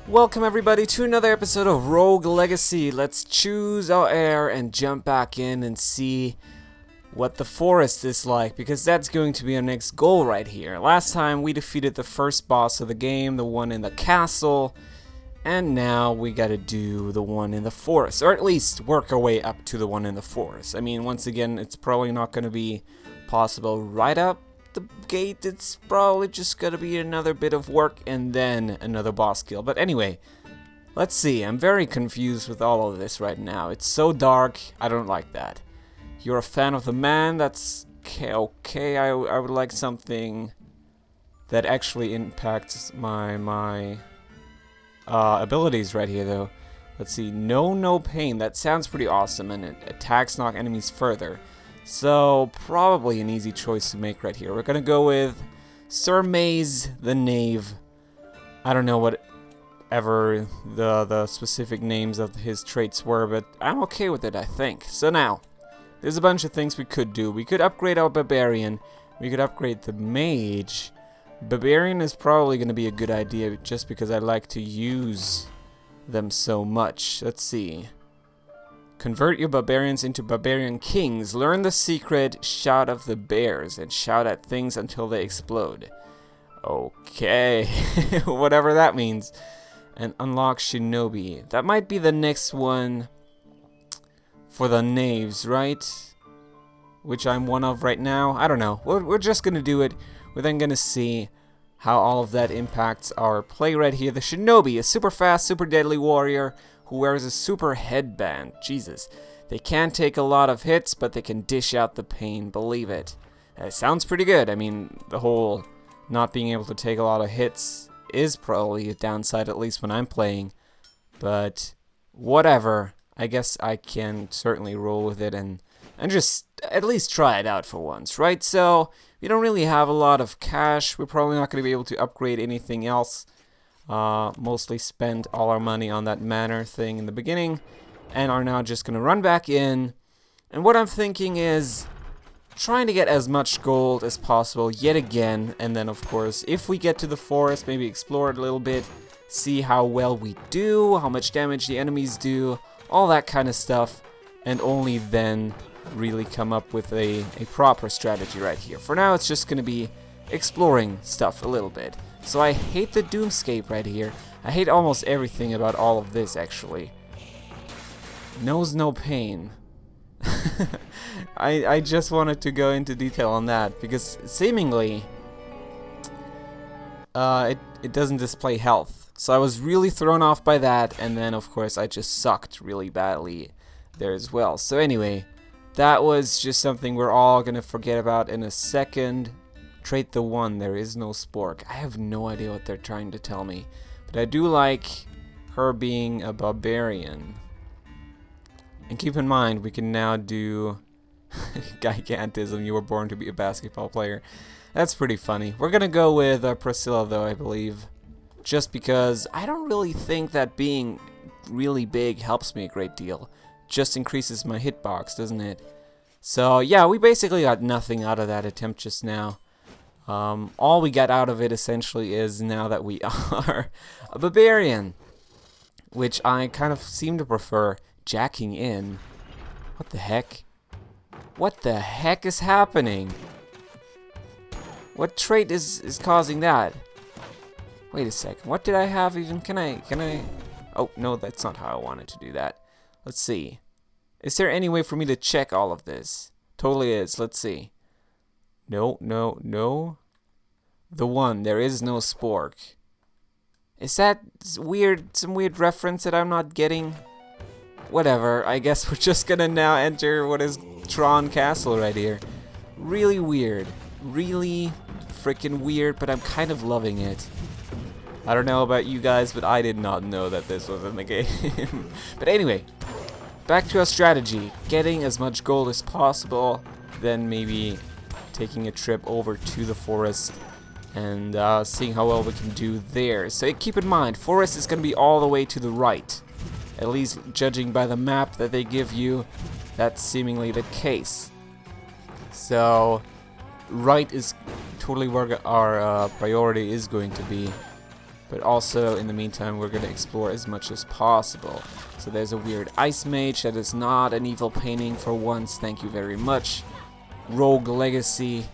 Welcome everybody to another episode of Rogue Legacy. Let's choose our heir and jump back in and see what the forest is like, because that's going to be our next goal right here. Last time we defeated the first boss of the game, the one in the castle, and now we gotta do the one in the forest, or at least work our way up to the one in the forest. I mean, once again, it's probably not gonna be possible right up the gate. It's probably just gonna be another bit of work and then another boss kill. But anyway, let's see. I'm very confused with all of this right now. It's so dark. I don't like that. You're a fan of the man. That's okay. I would like something that actually impacts my abilities right here, though. Let's see. No pain. That sounds pretty awesome, and it attacks knock enemies further. So, probably an easy choice to make right here. We're gonna go with Sir Maze the Knave. I don't know whatever the specific names of his traits were, but I'm okay with it, I think. So now, there's a bunch of things we could do. We could upgrade our Barbarian. We could upgrade the Mage. Barbarian is probably gonna be a good idea just because I like to use them so much. Let's see. Convert your barbarians into barbarian kings. Learn the secret shout of the bears and shout at things until they explode. Okay, whatever that means. And unlock shinobi. That might be the next one for the knaves, right? Which I'm one of right now. I don't know. We're just gonna do it. We're then gonna see how all of that impacts our play right here. The shinobi, a super fast, super deadly warrior who wears a super headband. Jesus. They can't take a lot of hits, but they can dish out the pain. Believe it. It sounds pretty good. I mean, the whole not being able to take a lot of hits is probably a downside, at least when I'm playing. But whatever. I guess I can certainly roll with it and just at least try it out for once, right? So, we don't really have a lot of cash. We're probably not going to be able to upgrade anything else. Mostly spent all our money on that manor thing in the beginning and are now just gonna run back in. And what I'm thinking is trying to get as much gold as possible yet again, and then of course if we get to the forest, maybe explore it a little bit, see how well we do, how much damage the enemies do, all that kind of stuff, and only then really come up with a proper strategy right here. For now it's just gonna be exploring stuff a little bit. So I hate the Doomscape right here. I hate almost everything about all of this, actually. Knows no pain. I just wanted to go into detail on that, because seemingly it doesn't display health. So I was really thrown off by that, and then of course I just sucked really badly there as well. So anyway, that was just something we're all gonna forget about in a second. Trait the one, there is no spork. I have no idea what they're trying to tell me. But I do like her being a barbarian. And keep in mind, we can now do gigantism. You were born to be a basketball player. That's pretty funny. We're gonna go with Priscilla though, I believe. Just because I don't really think that being really big helps me a great deal. Just increases my hitbox, doesn't it? So yeah, we basically got nothing out of that attempt just now. All we got out of it essentially is now that we are a barbarian, which I kind of seem to prefer jacking in. What the heck? What the heck is happening? What trait is causing that? Wait a second. What did I have even? Can I? Oh, no, that's not how I wanted to do that. Let's see. Is there any way for me to check all of this? Totally is. Let's see. No. The one, there is no spork. Is that weird, some weird reference that I'm not getting? Whatever, I guess we're just gonna now enter what is Tron Castle right here. Really weird. Really freaking weird, but I'm kind of loving it. I don't know about you guys, but I did not know that this was in the game. But anyway, back to our strategy. Getting as much gold as possible, then maybe taking a trip over to the forest and seeing how well we can do there. So keep in mind, forest is going to be all the way to the right. At least judging by the map that they give you, that's seemingly the case. So right is totally where our priority is going to be. but also in the meantime we're gonna explore as much as possible. So there's a weird ice mage that is not an evil painting for once, thank you very much. Rogue Legacy,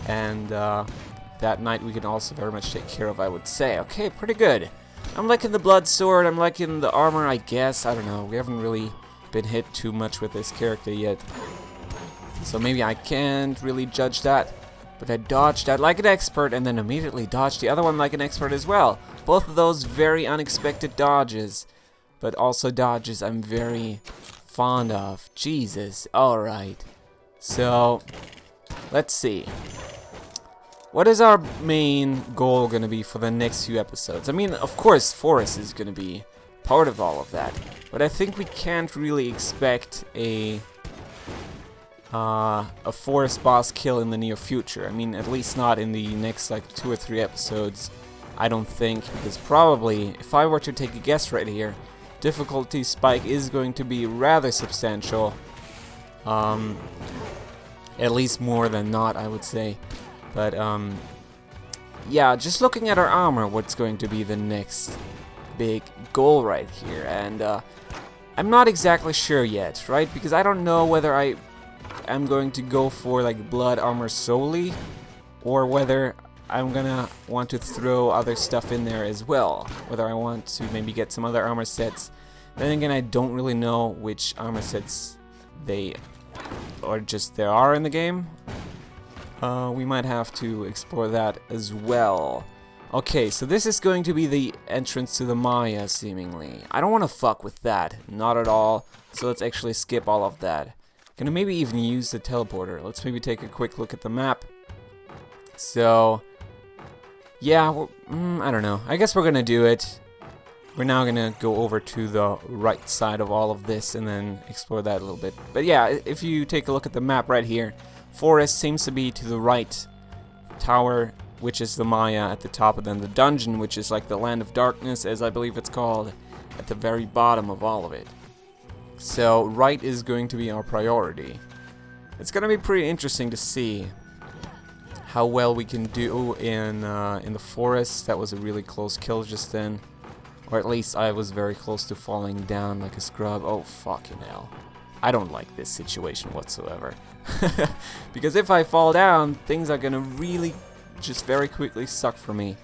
and that knight we can also very much take care of, I would say. Okay, pretty good. I'm liking the blood sword, I'm liking the armor, I guess. I don't know, we haven't really been hit too much with this character yet, so maybe I can't really judge that. But I dodged that like an expert and then immediately dodged the other one like an expert as well. Both of those very unexpected dodges, but also dodges I'm very fond of. Jesus, alright. So, let's see. What is our main goal gonna be for the next few episodes? I mean, of course, Forest is gonna be part of all of that, but I think we can't really expect a Forest boss kill in the near future. I mean, at least not in the next like 2 or 3 episodes, I don't think, because probably, if I were to take a guess right here, difficulty spike is going to be rather substantial. At least more than not, I would say. But yeah, just looking at our armor, what's going to be the next big goal right here, and I'm not exactly sure yet, right? Because I don't know whether I'm going to go for like blood armor solely, or whether I'm gonna want to throw other stuff in there as well. Whether I want to maybe get some other armor sets. Then again, I don't really know which armor sets there are in the game. We might have to explore that as well. Okay, so this is going to be the entrance to the Maya, seemingly. I don't want to fuck with that, not at all. So let's actually skip all of that. Gonna maybe even use the teleporter. Let's maybe take a quick look at the map. So, yeah, I don't know. I guess we're gonna do it. We're now gonna go over to the right side of all of this and then explore that a little bit. But yeah, if you take a look at the map right here, Forest seems to be to the right. Tower, which is the Maya, at the top, and then the dungeon, which is like the Land of Darkness, as I believe it's called, at the very bottom of all of it. So right is going to be our priority. It's gonna be pretty interesting to see how well we can do in the forest. That was a really close kill just then, or at least I was very close to falling down like a scrub. Oh fucking hell! I don't like this situation whatsoever. Because if I fall down, things are gonna really just very quickly suck for me.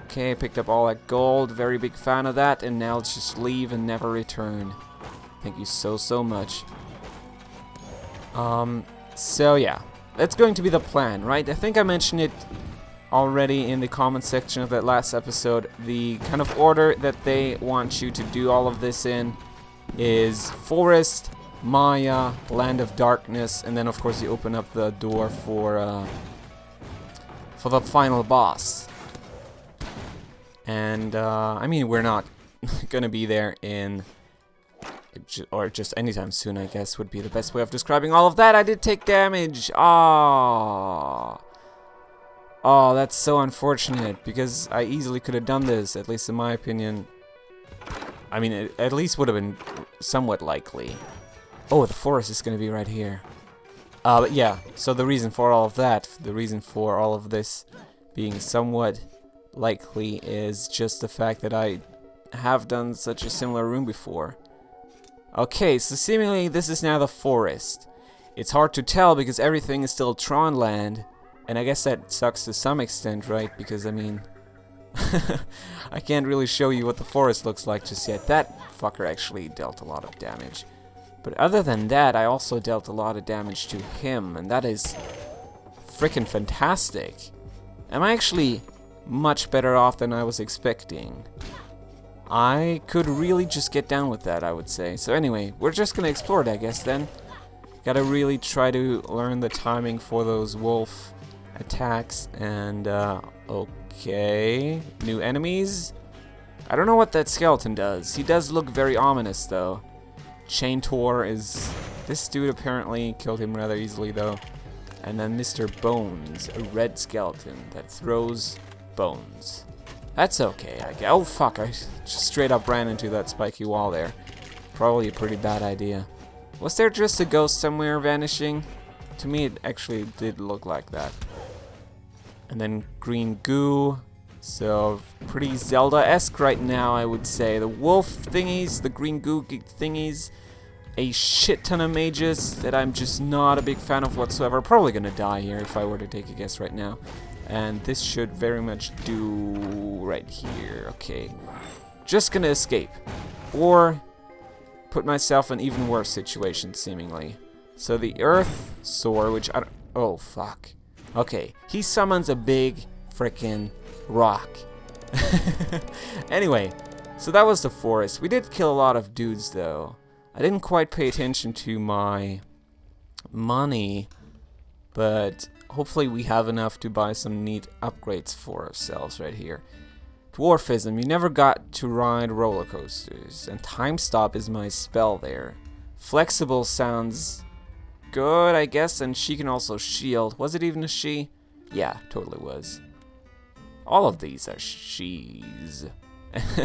Okay, I picked up all that gold. Very big fan of that, and now let's just leave and never return. Thank you so much. So yeah, that's going to be the plan, right? I think I mentioned it already in the comment section of that last episode. The kind of order that they want you to do all of this in is Forest, Maya, Land of Darkness, and then of course you open up the door for the final boss. And I mean, we're not gonna be there in or just anytime soon, I guess, would be the best way of describing all of that. I did take damage. Oh, that's so unfortunate, because I easily could have done this, at least in my opinion. I mean, it at least would have been somewhat likely. Oh, the forest is going to be right here. But yeah, so the reason for all of that, the reason for all of this being somewhat likely is just the fact that I have done such a similar room before. Okay, so seemingly this is now the forest. It's hard to tell because everything is still Tron land, and I guess that sucks to some extent, right? Because, I mean, I can't really show you what the forest looks like just yet. That fucker actually dealt a lot of damage. But other than that, I also dealt a lot of damage to him, and that is freaking fantastic. I'm actually much better off than I was expecting. I could really just get down with that, I would say. So anyway, we're just gonna explore it, I guess, then. Gotta really try to learn the timing for those wolf attacks, and, okay. New enemies. I don't know what that skeleton does. He does look very ominous, though. Chain Tor is... This dude apparently killed him rather easily, though. And then Mr. Bones, a red skeleton that throws bones. That's okay, I guess. Oh fuck, I just straight up ran into that spiky wall there. Probably a pretty bad idea. Was there just a ghost somewhere vanishing? To me it actually did look like that. And then green goo. So, pretty Zelda-esque right now, I would say. The wolf thingies, the green goo thingies, a shit ton of mages that I'm just not a big fan of whatsoever. Probably gonna die here if I were to take a guess right now. And this should very much do right here. Okay. Just gonna escape. Or put myself in an even worse situation, seemingly. So the Earth Sword, which I don't... Oh, fuck. Okay. He summons a big frickin' rock. Anyway, so that was the forest. We did kill a lot of dudes, though. I didn't quite pay attention to my money, but hopefully we have enough to buy some neat upgrades for ourselves right here. Dwarfism, you never got to ride roller coasters, and time stop is my spell there. Flexible sounds good, I guess, and she can also shield. Was it even a she? Yeah, totally was. All of these are she's.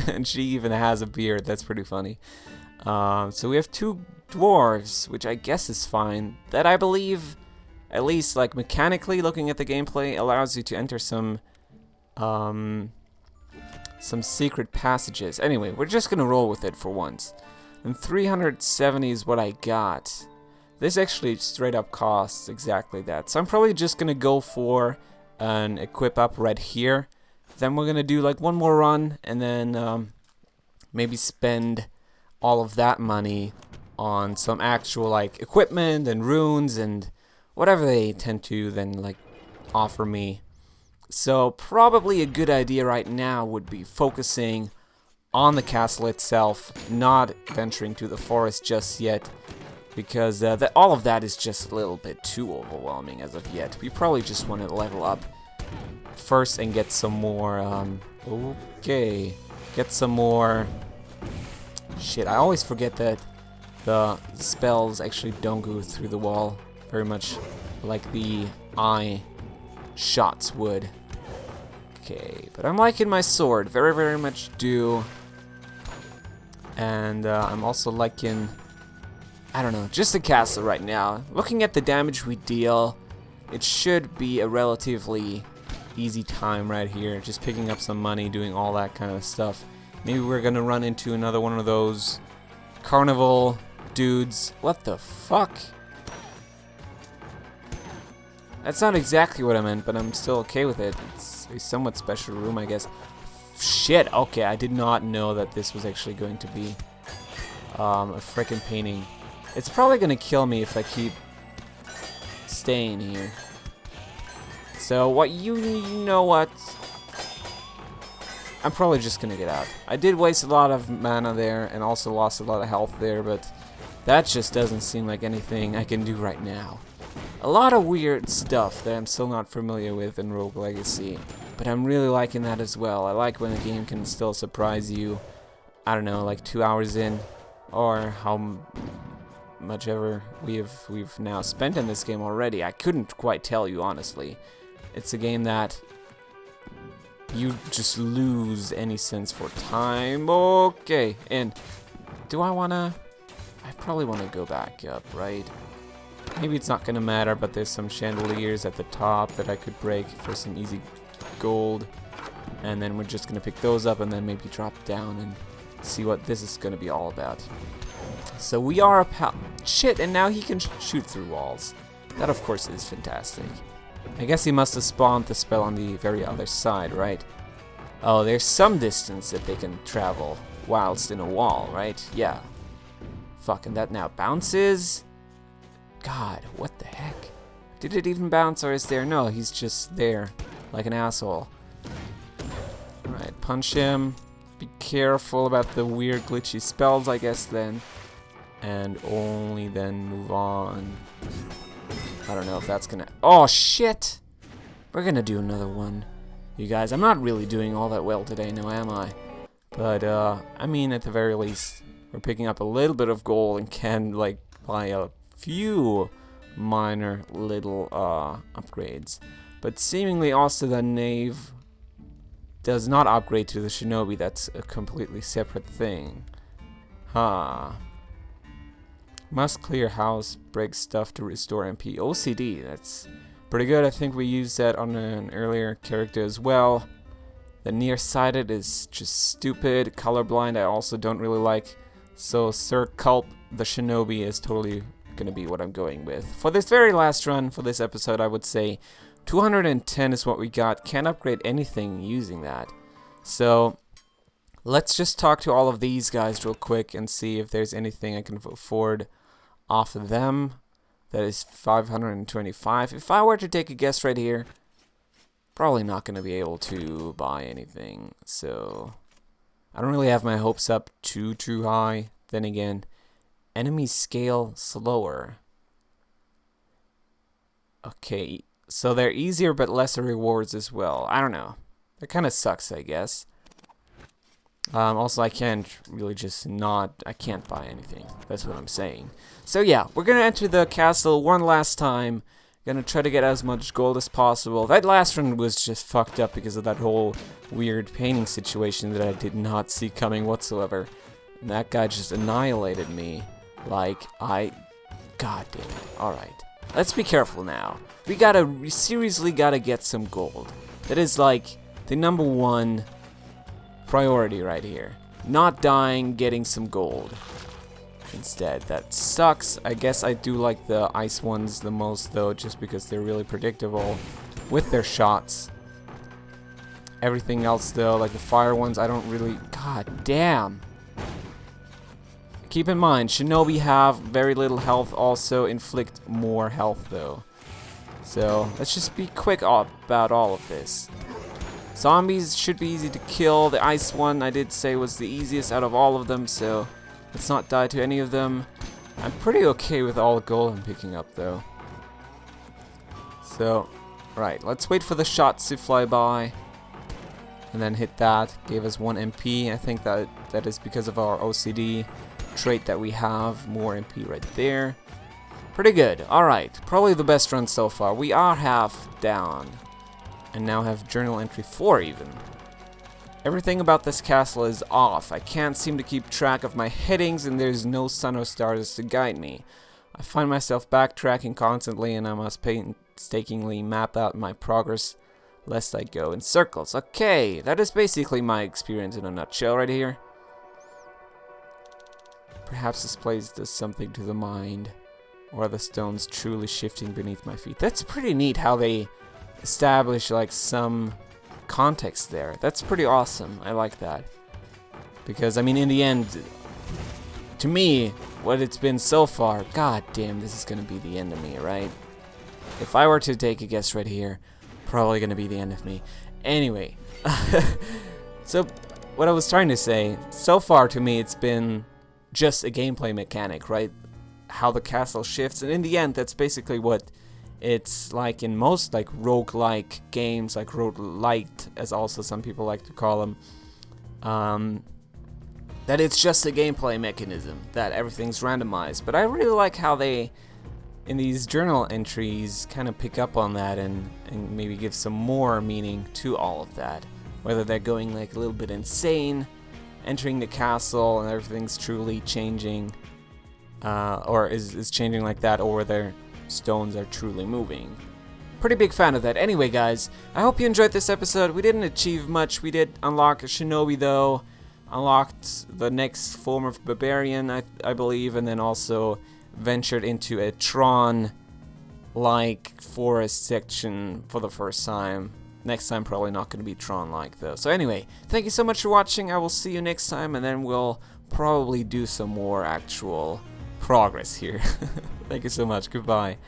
And she even has a beard. That's pretty funny. So we have 2 dwarves, which I guess is fine. That I believe, at least like mechanically looking at the gameplay, allows you to enter some secret passages. Anyway, we're just gonna roll with it for once. And 370 is what I got. This actually straight up costs exactly that. So I'm probably just gonna go for an equip up right here. Then we're gonna do like one more run, and then maybe spend all of that money on some actual like equipment and runes and whatever they tend to then like offer me. So probably a good idea right now would be focusing on the castle itself, not venturing to the forest just yet, because all of that is just a little bit too overwhelming as of yet. We probably just want to level up first and get some more, get some more, shit, I always forget that the spells actually don't go through the wall, very much like the eye shots would. Okay, but I'm liking my sword, very, very much do. And I'm also liking, I don't know, just the castle right now. Looking at the damage we deal, it should be a relatively easy time right here. Just picking up some money, doing all that kind of stuff. Maybe we're gonna run into another one of those carnival dudes. What the fuck? That's not exactly what I meant, but I'm still okay with it. It's a somewhat special room, I guess. Shit, okay, I did not know that this was actually going to be a frickin' painting. It's probably gonna kill me if I keep staying here. So what you know what? I'm probably just gonna get out. I did waste a lot of mana there and also lost a lot of health there, but that just doesn't seem like anything I can do right now. A lot of weird stuff that I'm still not familiar with in Rogue Legacy, but I'm really liking that as well. I like when a game can still surprise you, I don't know, like 2 hours in, or how much ever we've now spent in this game already. I couldn't quite tell you, honestly. It's a game that you just lose any sense for time. Okay, and do I wanna? I probably wanna go back up, right? Maybe it's not gonna matter, but there's some chandeliers at the top that I could break for some easy gold. And then we're just gonna pick those up and then maybe drop down and see what this is gonna be all about. So we are a pal. Shit, and now he can shoot through walls. That, of course, is fantastic. I guess he must have spawned the spell on the very other side, right? Oh, there's some distance that they can travel whilst in a wall, right? Yeah. Fuck, and that now bounces? God, what the heck? Did it even bounce, or is there? No, he's just there, like an asshole. Alright, punch him. Be careful about the weird glitchy spells, I guess, then. And only then move on. I don't know if that's gonna... Oh, shit! We're gonna do another one. You guys, I'm not really doing all that well today, no am I? But, I mean, at the very least, we're picking up a little bit of gold and can, like, buy a few minor little, upgrades. But seemingly also the knave does not upgrade to the shinobi. That's a completely separate thing. Huh. Must clear house, break stuff to restore MP. OCD, that's pretty good. I think we used that on an earlier character as well. The nearsighted is just stupid. Colorblind I also don't really like. So Sir Culp the Shinobi is totally gonna be what I'm going with. For this very last run, for this episode, I would say 210 is what we got. Can't upgrade anything using that. So let's just talk to all of these guys real quick and see if there's anything I can afford off of them. That is 525. If I were to take a guess right here, probably not going to be able to buy anything. So I don't really have my hopes up too high. Then again, enemies scale slower. Okay, so they're easier but lesser rewards as well. I don't know. That kind of sucks, I guess. Also, I can't really just I can't buy anything. That's what I'm saying. So yeah, we're gonna enter the castle one last time. Gonna try to get as much gold as possible. That last run was just fucked up because of that whole weird painting situation that I did not see coming whatsoever. And that guy just annihilated me. Like, God damn it. Alright. Let's be careful now. We seriously gotta get some gold. That is like the #1 priority right here. Not dying, getting some gold instead. That sucks. I guess I do like the ice ones the most though, just because they're really predictable with their shots. Everything else though, like the fire ones, I don't really... God damn. Keep in mind, Shinobi have very little health, also inflict more health though. So let's just be quick about all of this. Zombies should be easy to kill. The ice one I did say was the easiest out of all of them, so let's not die to any of them. I'm pretty okay with all the gold I'm picking up though. So, right, let's wait for the shots to fly by and then hit that. Gave us 1 MP. I think that is because of our OCD trait that we have. More MP right there. Pretty good. Alright, probably the best run so far. We are half down. And now have journal entry 4 even. Everything about this castle is off. I can't seem to keep track of my headings and there's no sun or stars to guide me. I find myself backtracking constantly and I must painstakingly map out my progress lest I go in circles. Okay, that is basically my experience in a nutshell right here. Perhaps this place does something to the mind. Or are the stones truly shifting beneath my feet? That's pretty neat how they establish like some context there. That's pretty awesome. I like that. Because I mean in the end, to me, what it's been so far, god damn, this is gonna be the end of me, right? If I were to take a guess right here, probably gonna be the end of me. Anyway, so what I was trying to say, so far to me it's been just a gameplay mechanic, right? How the castle shifts, and in the end that's basically what it's like in most like roguelike games, like roguelite as also some people like to call them, that it's just a gameplay mechanism, that everything's randomized. But I really like how they in these journal entries kind of pick up on that and maybe give some more meaning to all of that, whether they're going like a little bit insane entering the castle and everything's truly changing, or is changing like that, or their stones are truly moving. Pretty big fan of that. Anyway guys, I hope you enjoyed this episode. We didn't achieve much. We did unlock a Shinobi though, unlocked the next form of Barbarian I believe, and then also ventured into a Tron like forest section for the first time. Next time probably not going to be Tron like though. So anyway, thank you so much for watching. I will see you next time and then we'll probably do some more actual progress here. Thank you so much. Goodbye.